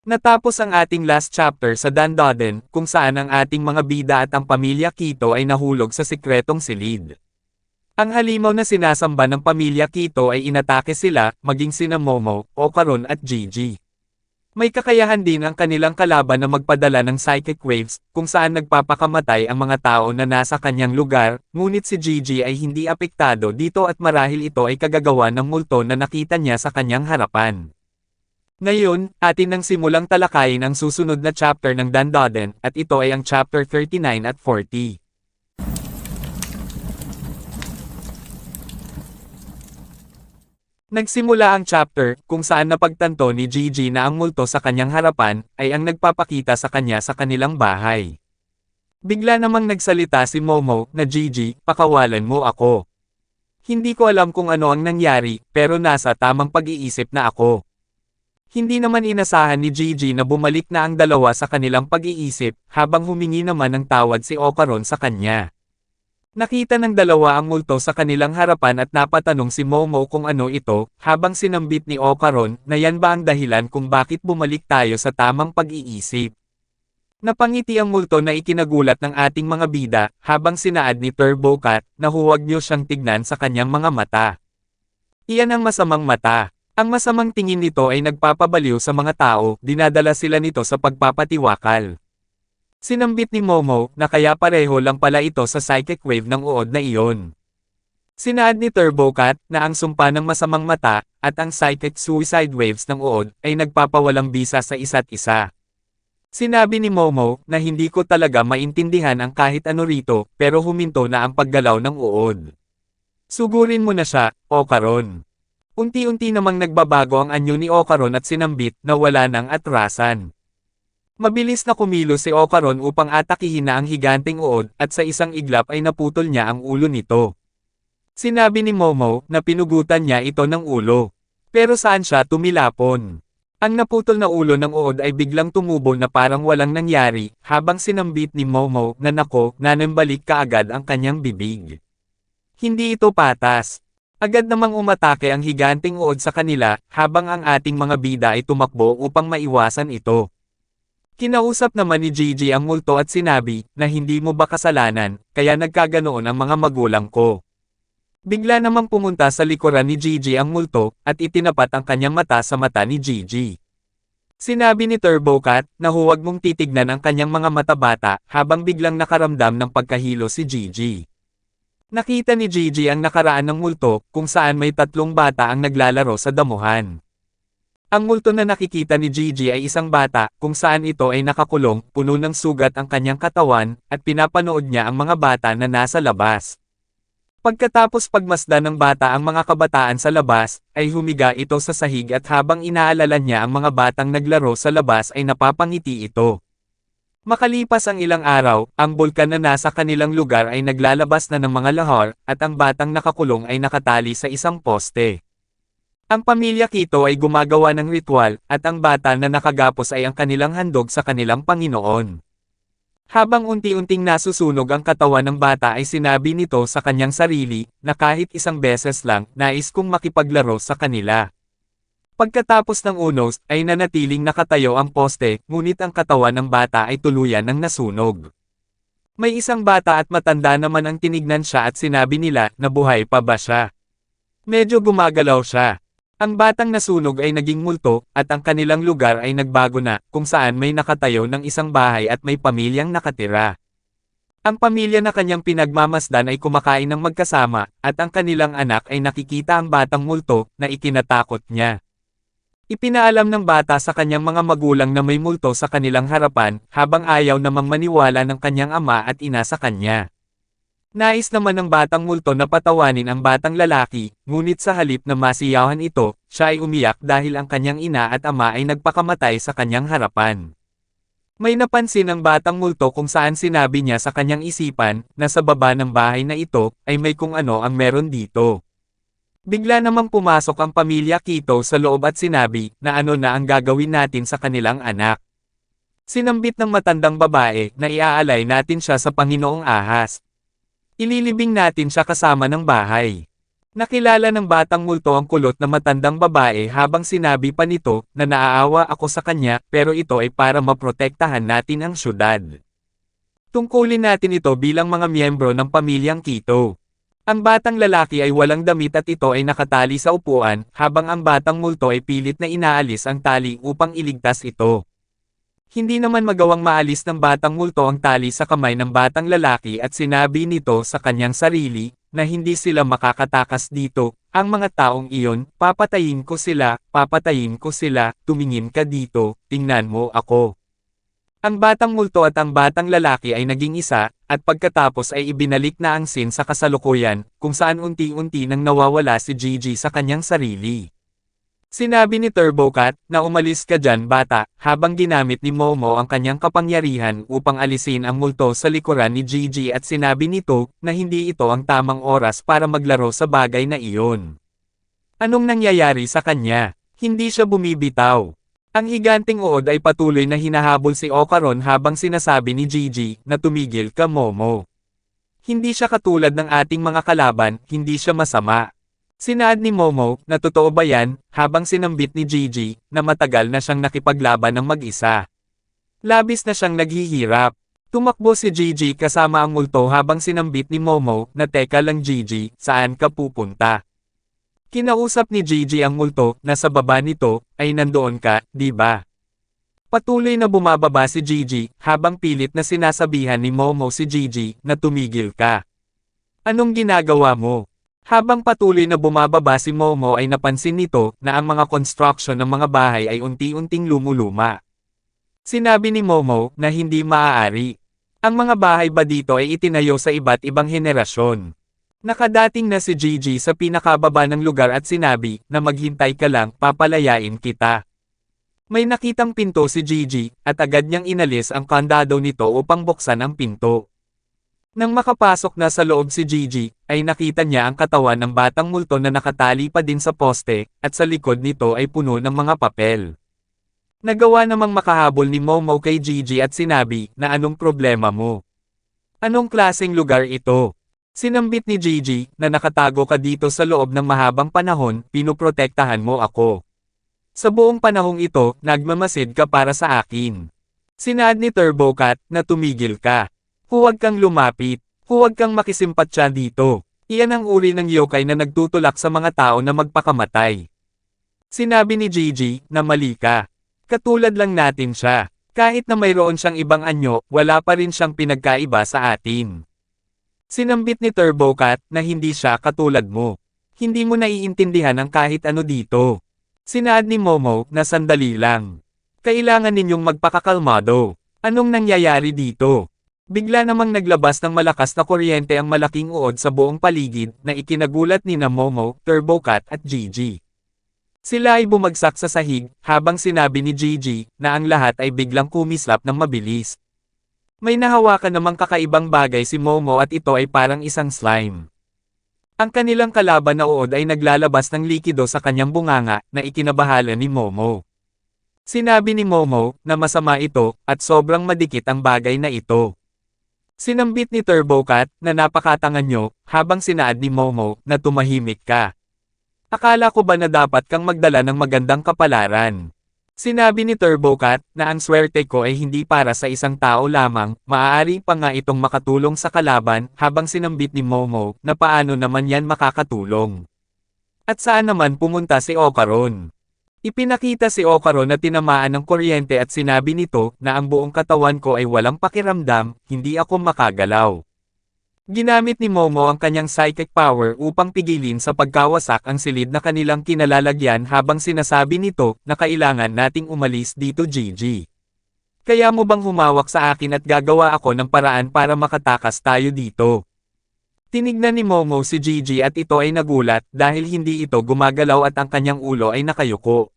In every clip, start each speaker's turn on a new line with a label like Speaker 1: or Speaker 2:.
Speaker 1: Natapos ang ating last chapter sa Dandaden, kung saan ang ating mga bida at ang pamilya Quito ay nahulog sa sikretong silid. Ang halimaw na sinasamba ng pamilya Quito ay inatake sila, maging sina Momo, Ocaron at Gigi. May kakayahan din ang kanilang kalaban na magpadala ng psychic waves, kung saan nagpapakamatay ang mga tao na nasa kanyang lugar, ngunit si Gigi ay hindi apektado dito at marahil ito ay kagagawa ng multo na nakita niya sa kanyang harapan. Ngayon, atin nang simulang talakayin ang susunod na chapter ng Dandaden, at ito ay ang chapter 39 at 40. Nagsimula ang chapter, kung saan napagtanto ni Gigi na ang multo sa kanyang harapan, ay ang nagpapakita sa kanya sa kanilang bahay. Bigla namang nagsalita si Momo, na Gigi, pakawalan mo ako. Hindi ko alam kung ano ang nangyari, pero nasa tamang pag-iisip na ako. Hindi naman inasahan ni Gigi na bumalik na ang dalawa sa kanilang pag-iisip, habang humingi naman ng tawad si Ocaron sa kanya. Nakita ng dalawa ang multo sa kanilang harapan at napatanong si Momo kung ano ito, habang sinambit ni Ocaron na yan ba ang dahilan kung bakit bumalik tayo sa tamang pag-iisip. Napangiti ang multo na ikinagulat ng ating mga bida, habang sinaad ni Turbo Cat na huwag niyo siyang tignan sa kanyang mga mata. Iyan ang masamang mata. Ang masamang tingin nito ay nagpapabaliw sa mga tao, dinadala sila nito sa pagpapatiwakal. Sinambit ni Momo na kaya pareho lang pala ito sa psychic wave ng uod na iyon. Sinaad ni Turbo Cat na ang sumpa ng masamang mata at ang psychic suicide waves ng uod ay nagpapawalang bisa sa isa't isa. Sinabi ni Momo na hindi ko talaga maintindihan ang kahit ano rito, pero huminto na ang paggalaw ng uod. Sugurin mo na siya, Ocaron. Unti-unti namang nagbabago ang anyo ni Ocaron at sinambit na wala nang atrasan. Mabilis na kumilos si Ocaron upang atakihin na ang higanteng uod at sa isang iglap ay naputol niya ang ulo nito. Sinabi ni Momo na pinugutan niya ito ng ulo. Pero saan siya tumilapon? Ang naputol na ulo ng uod ay biglang tumubo na parang walang nangyari, habang sinambit ni Momo na nako, nanambalik kaagad ang kanyang bibig. Hindi ito patas. Agad namang umatake ang higanteng uod sa kanila, habang ang ating mga bida ay tumakbo upang maiwasan ito. Kinausap naman ni Gigi ang multo at sinabi na hindi mo ba kasalanan, kaya nagkaganoon ang mga magulang ko. Bigla namang pumunta sa likuran ni Gigi ang multo, at itinapat ang kanyang mata sa mata ni Gigi. Sinabi ni Turbo Cat na huwag mong titignan ang kanyang mga mata bata, habang biglang nakaramdam ng pagkahilo si Gigi. Nakita ni Gigi ang nakaraan ng multo, kung saan may tatlong bata ang naglalaro sa damuhan. Ang multo na nakikita ni Gigi ay isang bata, kung saan ito ay nakakulong, puno ng sugat ang kanyang katawan, at pinapanood niya ang mga bata na nasa labas. Pagkatapos pagmasdan ng bata ang mga kabataan sa labas, ay humiga ito sa sahig at habang inaalala niya ang mga batang naglaro sa labas ay napapangiti ito. Makalipas ang ilang araw, ang bulkan na nasa kanilang lugar ay naglalabas na ng mga lahar, at ang batang nakakulong ay nakatali sa isang poste. Ang pamilya Quito ay gumagawa ng ritual, at ang bata na nakagapos ay ang kanilang handog sa kanilang Panginoon. Habang unti-unting nasusunog ang katawan ng bata ay sinabi nito sa kanyang sarili, na kahit isang beses lang, nais kong makipaglaro sa kanila. Pagkatapos ng unos, ay nanatiling nakatayo ang poste, ngunit ang katawan ng bata ay tuluyan ng nasunog. May isang bata at matanda naman ang tinignan siya at sinabi nila na buhay pa ba siya. Medyo gumagalaw siya. Ang batang nasunog ay naging multo, at ang kanilang lugar ay nagbago na, kung saan may nakatayo ng isang bahay at may pamilyang nakatira. Ang pamilya na kanyang pinagmamasdan ay kumakain ng magkasama, at ang kanilang anak ay nakikita ang batang multo, na ikinatakot niya. Ipinaalam ng bata sa kanyang mga magulang na may multo sa kanilang harapan, habang ayaw namang maniwala ng kanyang ama at ina sa kanya. Nais naman ng batang multo na patawanin ang batang lalaki, ngunit sa halip na masiyahan ito, siya ay umiyak dahil ang kanyang ina at ama ay nagpakamatay sa kanyang harapan. May napansin ang batang multo kung saan sinabi niya sa kanyang isipan, na sa baba ng bahay na ito, ay may kung ano ang meron dito. Bigla namang pumasok ang pamilya Quito sa loob at sinabi, na ano na ang gagawin natin sa kanilang anak. Sinambit ng matandang babae, na iaalay natin siya sa Panginoong Ahas. Ililibing natin siya kasama ng bahay. Nakilala ng batang multo ang kulot na matandang babae habang sinabi pa nito na naaawa ako sa kanya pero ito ay para maprotektahan natin ang syudad. Tungkulin natin ito bilang mga miyembro ng pamilyang Quito. Ang batang lalaki ay walang damit at ito ay nakatali sa upuan habang ang batang multo ay pilit na inaalis ang tali upang iligtas ito. Hindi naman magawang maalis ng batang multo ang tali sa kamay ng batang lalaki at sinabi nito sa kanyang sarili, na hindi sila makakatakas dito, ang mga taong iyon, papatayin ko sila, tumingin ka dito, tingnan mo ako. Ang batang multo at ang batang lalaki ay naging isa, at pagkatapos ay ibinalik na ang scene sa kasalukuyan, kung saan unti-unti nang nawawala si Gigi sa kanyang sarili. Sinabi ni TurboCat, na umalis ka dyan bata, habang ginamit ni Momo ang kanyang kapangyarihan upang alisin ang multo sa likuran ni Gigi at sinabi nito, na hindi ito ang tamang oras para maglaro sa bagay na iyon. Anong nangyayari sa kanya? Hindi siya bumibitaw. Ang higanting uod ay patuloy na hinahabol si Ocaron habang sinasabi ni Gigi, na tumigil ka Momo. Hindi siya katulad ng ating mga kalaban, hindi siya masama. Sinaad ni Momo, na totoo ba yan, habang sinambit ni Gigi, na matagal na siyang nakipaglaban ng mag-isa. Labis na siyang naghihirap. Tumakbo si Gigi kasama ang multo habang sinambit ni Momo, na teka lang Gigi, saan ka pupunta? Kinausap ni Gigi ang multo, na sa baba nito, ay nandoon ka, di ba? Patuloy na bumababa si Gigi, habang pilit na sinasabihan ni Momo si Gigi, na tumigil ka. Anong ginagawa mo? Habang patuloy na bumababa si Momo ay napansin nito na ang mga construction ng mga bahay ay unti-unting lumuluma. Sinabi ni Momo na hindi maaari. Ang mga bahay ba dito ay itinayo sa iba't ibang henerasyon. Nakadating na si Gigi sa pinakababa ng lugar at sinabi na maghintay ka lang, papalayain kita. May nakitang pinto si Gigi at agad niyang inalis ang kandado nito upang buksan ang pinto. Nang makapasok na sa loob si Gigi, ay nakita niya ang katawan ng batang multo na nakatali pa din sa poste, at sa likod nito ay puno ng mga papel. Nagawa namang makahabol ni Momo kay Gigi at sinabi, na anong problema mo? Anong klaseng lugar ito? Sinambit ni Gigi, na nakatago ka dito sa loob ng mahabang panahon, pinuprotektahan mo ako. Sa buong panahong ito, nagmamasid ka para sa akin. Sinaad ni TurboCat, na tumigil ka. Huwag kang lumapit. Huwag kang makisimpatya dito. Iyan ang uri ng yokai na nagtutulak sa mga tao na magpakamatay. Sinabi ni Gigi, na mali ka. Katulad lang natin siya. Kahit na mayroon siyang ibang anyo, wala pa rin siyang pinagkaiba sa atin. Sinambit ni TurboCat, na hindi siya katulad mo. Hindi mo naiintindihan ang kahit ano dito. Sinaad ni Momo, na sandali lang. Kailangan ninyong magpakakalmado. Anong nangyayari dito? Bigla namang naglabas ng malakas na kuryente ang malaking uod sa buong paligid na ikinagulat ni Momo, TurboCat at Gigi. Sila ay bumagsak sa sahig habang sinabi ni Gigi na ang lahat ay biglang kumislap ng mabilis. May nahawakan namang kakaibang bagay si Momo at ito ay parang isang slime. Ang kanilang kalaban na uod ay naglalabas ng likido sa kanyang bunganga na ikinabahala ni Momo. Sinabi ni Momo na masama ito at sobrang madikit ang bagay na ito. Sinambit ni TurboCat na napakatanga nyo habang sinaad ni Momo na tumahimik ka. Akala ko ba na dapat kang magdala ng magandang kapalaran? Sinabi ni TurboCat na ang swerte ko ay hindi para sa isang tao lamang, maaari pa nga itong makatulong sa kalaban habang sinambit ni Momo na paano naman yan makakatulong. At saan naman pumunta si Ocaron? Ipinakita si Ocaron na tinamaan ng kuryente at sinabi nito na ang buong katawan ko ay walang pakiramdam, hindi ako makagalaw. Ginamit ni Momo ang kanyang psychic power upang pigilin sa pagkawasak ang silid na kanilang kinalalagyan habang sinasabi nito na kailangan nating umalis dito Gigi. Kaya mo bang humawak sa akin at gagawa ako ng paraan para makatakas tayo dito? Tinignan ni Momo si Gigi at ito ay nagulat dahil hindi ito gumagalaw at ang kanyang ulo ay nakayuko.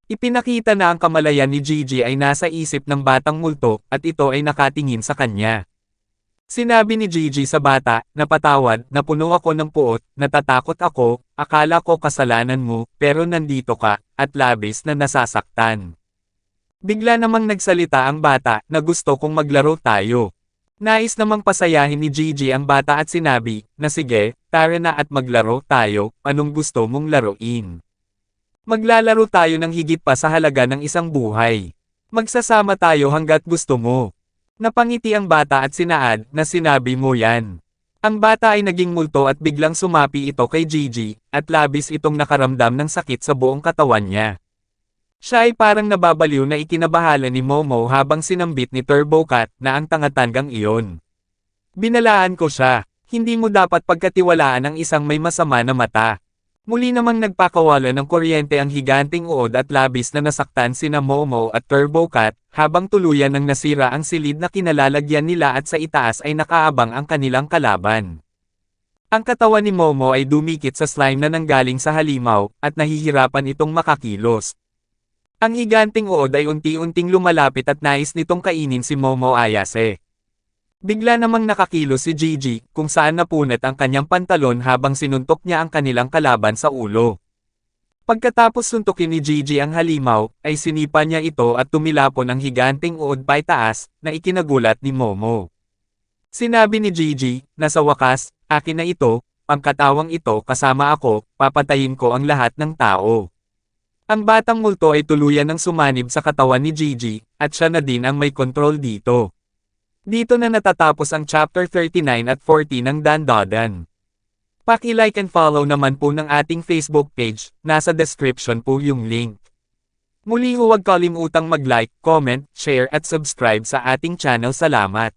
Speaker 1: Ipinakita na ang kamalayan ni Gigi ay nasa isip ng batang multo at ito ay nakatingin sa kanya. Sinabi ni Gigi sa bata, na patawad, na puno ako ng puot, natatakot ako, akala ko kasalanan mo, pero nandito ka, at labis na nasasaktan. Bigla namang nagsalita ang bata na gusto kong maglaro tayo. Nais namang pasayahin ni Gigi ang bata at sinabi, na sige, tara na at maglaro tayo, anong gusto mong laruin? Maglalaro tayo ng higit pa sa halaga ng isang buhay. Magsasama tayo hanggat gusto mo. Napangiti ang bata at sinaad, na sinabi mo yan. Ang bata ay naging multo at biglang sumapi ito kay Gigi, at labis itong nakaramdam ng sakit sa buong katawan niya. Siya ay parang nababaliw na ikinabahala ni Momo habang sinambit ni Turbo Cat na ang tangatanggang iyon. Binalaan ko siya, hindi mo dapat pagkatiwalaan ang isang may masama na mata. Muli namang nagpakawala ng kuryente ang higanting uod at labis na nasaktan sina Momo at Turbo Cat, habang tuluyan ng nasira ang silid na kinalalagyan nila at sa itaas ay nakaabang ang kanilang kalaban. Ang katawan ni Momo ay dumikit sa slime na nanggaling sa halimaw, at nahihirapan itong makakilos. Ang higanting uod ay unti-unting lumalapit at nais nitong kainin si Momo Ayase. Bigla namang nakakilos si Gigi, kung saan napunat ang kanyang pantalon habang sinuntok niya ang kanilang kalaban sa ulo. Pagkatapos suntukin ni Gigi ang halimaw, ay sinipa niya ito at tumilapon ang higanting uod paitaas, na ikinagulat ni Momo. Sinabi ni Gigi, na sa wakas, akin na ito, ang katawang ito kasama ako, papatayin ko ang lahat ng tao. Ang batang multo ay tuluyan ng sumanib sa katawan ni Gigi, at siya na din ang may kontrol dito. Dito na natatapos ang chapter 39 at 40 ng Dandadan. Paki-like and follow naman po ng ating Facebook page, nasa description po yung link. Muli huwag kalimutang mag-like, comment, share at subscribe sa ating channel. Salamat.